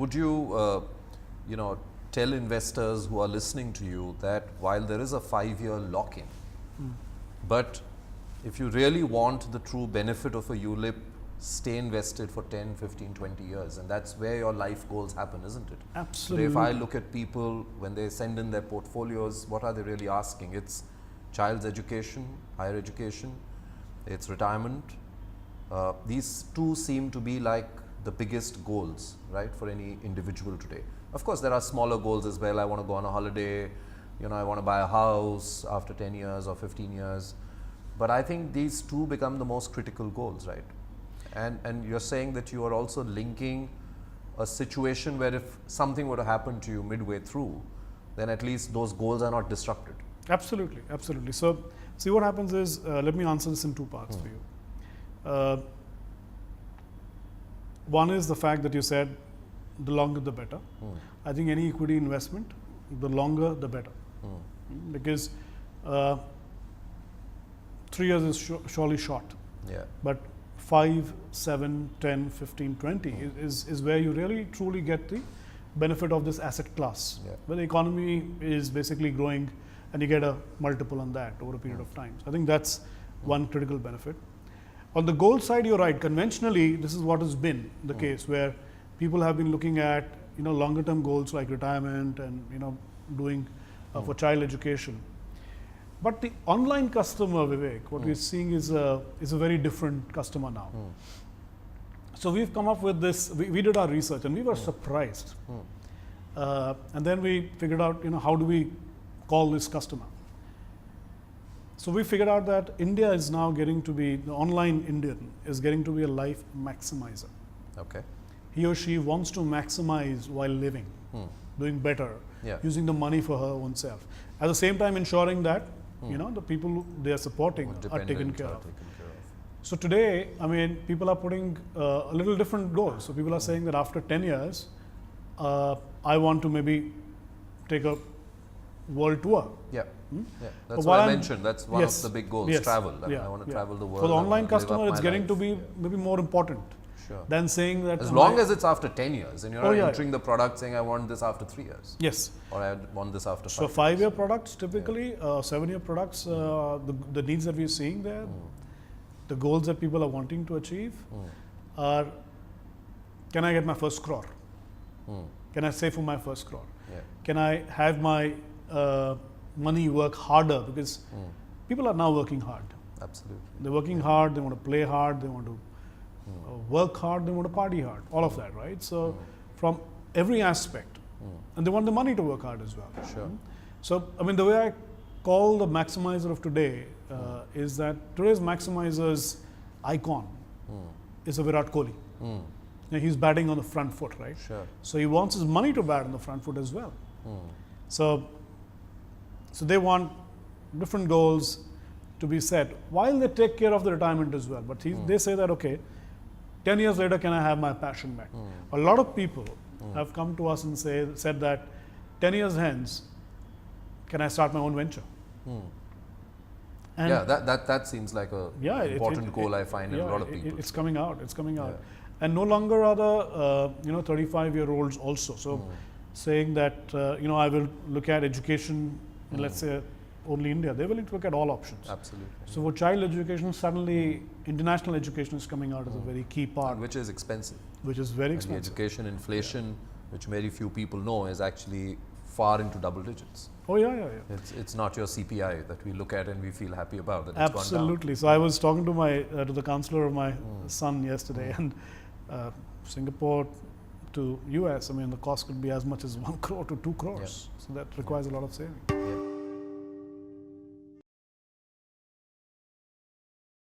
would you, tell investors who are listening to you that while there is a 5-year lock-in, but if you really want the true benefit of a ULIP, stay invested for 10, 15, 20 years, and that's where your life goals happen, isn't it? Absolutely. Today, if I look at people, when they send in their portfolios, what are they really asking? It's child's education, higher education, it's retirement. These two seem to be like the biggest goals, right, for any individual today. Of course, there are smaller goals as well. I want to go on a holiday, I want to buy a house after 10 years or 15 years. But I think these two become the most critical goals, right? And you're saying that you are also linking a situation where if something were to happen to you midway through, then at least those goals are not disrupted. Absolutely, absolutely. So, see what happens is, let me answer this in two parts for you. One is the fact that you said the longer the better. I think any equity investment, the longer the better. Because 3 years is surely short. Yeah. But 5, 7, 10, 15, 20 is where you really truly get the benefit of this asset class. Yeah. Where the economy is basically growing and you get a multiple on that over a period of time. So I think that's one critical benefit. On the goal side, you're right. Conventionally, this is what has been the case, where people have been looking at longer term goals like retirement and doing for child education. But the online customer, Vivek, what we're seeing is a very different customer now. So we've come up with this. We did our research and we were surprised. And then we figured out, how do we call this customer? So we figured out that India is now getting to be, the online Indian is getting to be a life maximizer. Okay. He or she wants to maximize while living, doing better, using the money for her own self. At the same time ensuring that, the people they are supporting are taken care of. So today, people are putting a little different goals. So people are saying that after 10 years, I want to maybe take a world tour. Yeah. That's what I mentioned. That's one of the big goals, travel. I want to travel the world. For the online customer, it's getting to be maybe more important than saying that. As long as it's after 10 years and you're not entering the product saying, I want this after 3 years. Yes. Or I want this after 5 So years. 5-year products typically, 7-year products, the needs that we're seeing there, the goals that people are wanting to achieve are, can I get my first crore? Can I save for my first crore? Can I have my money work harder? Because people are now working hard. Absolutely. They're working hard, they want to play hard, they want to work hard, they want to party hard, all of that, right? So from every aspect, and they want the money to work hard as well. Sure. So, the way I call the maximizer of today is that today's maximizer's icon is a Virat Kohli. He's batting on the front foot, right? Sure. So he wants his money to bat on the front foot as well. So they want different goals to be set while they take care of the retirement as well. But they say that, okay, 10 years later, can I have my passion back? A lot of people have come to us and said that 10 years hence, can I start my own venture? And that seems like a important goal I find in a lot of people. It's coming out. And no longer are the 35-year-olds also. So saying that I will look at education in, let's say, only India. They're willing to look at all options. Absolutely. So for child education, suddenly international education is coming out as a very key part. And which is expensive. Which is very expensive. The education inflation, which very few people know, is actually far into double digits. Oh yeah. It's not your CPI that we look at and we feel happy about that. Absolutely. So I was talking to to the counselor of my son yesterday, and Singapore to US, the cost could be as much as 1 crore to 2 crores. So that requires a lot of saving.